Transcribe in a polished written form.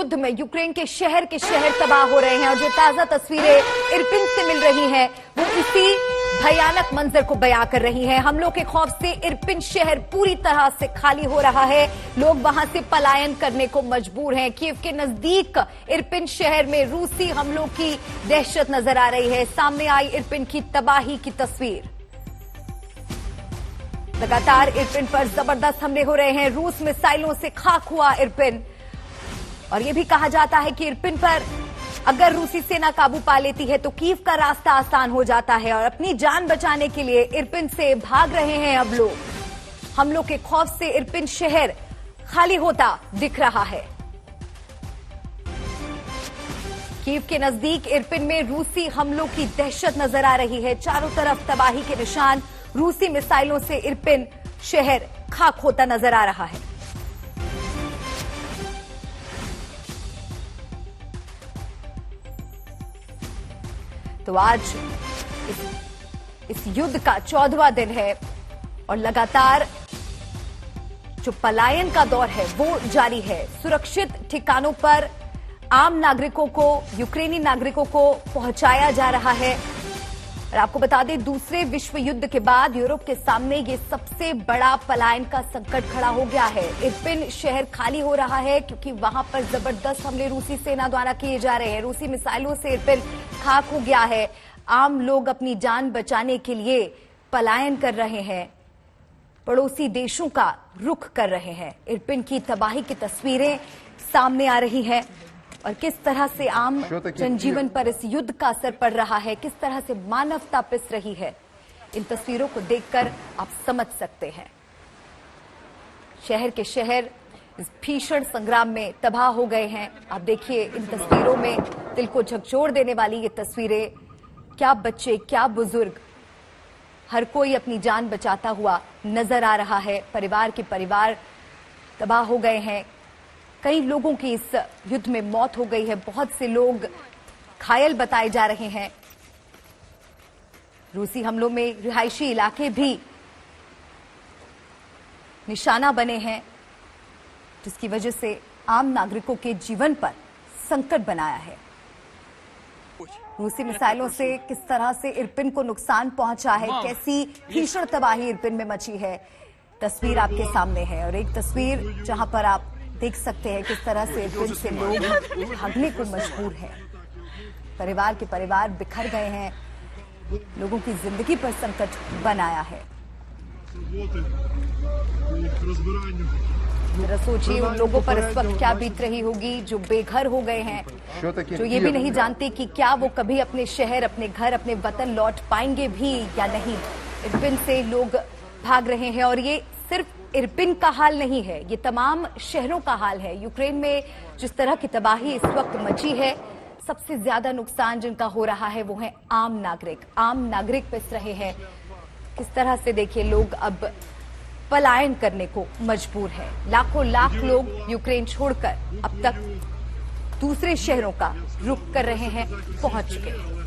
युद्ध में यूक्रेन के शहर तबाह हो रहे हैं और जो ताजा तस्वीरें इरपिन से मिल रही हैं वो इसी भयानक मंजर को बयां कर रही हैं। हमलों के खौफ से इरपिन शहर पूरी तरह से खाली हो रहा है। लोग वहां से पलायन करने को मजबूर हैं। कीव के नजदीक इरपिन शहर में रूसी हमलों की दहशत नजर आ रही है। सामने आई इरपिन की तबाही की तस्वीर। लगातार इरपिन पर जबरदस्त हमले हो रहे हैं। रूस मिसाइलों से खाक हुआ इरपिन और यह भी कहा जाता है कि इरपिन पर अगर रूसी सेना काबू पा लेती है तो कीव का रास्ता आसान हो जाता है और अपनी जान बचाने के लिए इरपिन से भाग रहे हैं अब लोग। हमलों के खौफ से इरपिन शहर खाली होता दिख रहा है। कीव के नजदीक इरपिन में रूसी हमलों की दहशत नजर आ रही है। चारों तरफ तबाही के निशान। रूसी मिसाइलों से इरपिन शहर खाक होता नजर आ रहा है। तो आज इस युद्ध का 14वां दिन है और लगातार जो पलायन का दौर है वो जारी है। सुरक्षित ठिकानों पर आम नागरिकों को, यूक्रेनी नागरिकों को पहुंचाया जा रहा है। और आपको बता दें, दूसरे विश्व युद्ध के बाद यूरोप के सामने ये सबसे बड़ा पलायन का संकट खड़ा हो गया है। इरपिन शहर खाली हो रहा है क्योंकि वहां पर जबरदस्त हमले रूसी सेना द्वारा किए जा रहे हैं। रूसी मिसाइलों से इरपिन खाक हो गया है। आम लोग अपनी जान बचाने के लिए पलायन कर रहे हैं, पड़ोसी देशों का रुख कर रहे हैं। इरपिन की तबाही की तस्वीरें सामने आ रही हैं और किस तरह से आम जनजीवन पर इस युद्ध का असर पड़ रहा है, किस तरह से मानवता पिस रही है, इन तस्वीरों को देखकर आप समझ सकते हैं। शहर के शहर इस भीषण संग्राम में तबाह हो गए हैं। आप देखिए इन तस्वीरों में दिल को झकझोर देने वाली ये तस्वीरें। क्या बच्चे, क्या बुजुर्ग, हर कोई अपनी जान बचाता हुआ नजर आ रहा है। परिवार के परिवार तबाह हो गए हैं। कई लोगों की इस युद्ध में मौत हो गई है। बहुत से लोग घायल बताए जा रहे हैं। रूसी हमलों में रिहायशी इलाके भी निशाना बने हैं, जिसकी वजह से आम नागरिकों के जीवन पर संकट बनाया है। रूसी मिसाइलों से किस तरह से इरपिन को नुकसान पहुंचा है, कैसी भीषण तबाही इरपिन में मची है, तस्वीर आपके सामने है। और एक तस्वीर जहां पर आप देख सकते हैं किस तरह से इरपिन से लोग भागने को मजबूर हैं। परिवार के परिवार बिखर गए हैं। लोगों की जिंदगी पर संकट बनाया है। जरा सोचिए उन लोगों पर इस वक्त क्या बीत रही होगी जो बेघर हो गए हैं, जो ये भी नहीं जानते कि क्या वो कभी अपने शहर, अपने घर, अपने वतन लौट पाएंगे भी या नहीं। इरपिन से लोग भाग रहे हैं और ये सिर्फ इरपिन का हाल नहीं है, ये तमाम शहरों का हाल है। यूक्रेन में जिस तरह की तबाही इस वक्त मची है, सबसे ज्यादा नुकसान जिनका हो रहा है वो है आम नागरिक। आम नागरिक पिस रहे हैं। किस तरह से देखिए लोग अब पलायन करने को मजबूर है। लाखों लाख लोग यूक्रेन छोड़कर अब तक दूसरे शहरों का रुख कर रहे हैं, पहुंच चुके हैं।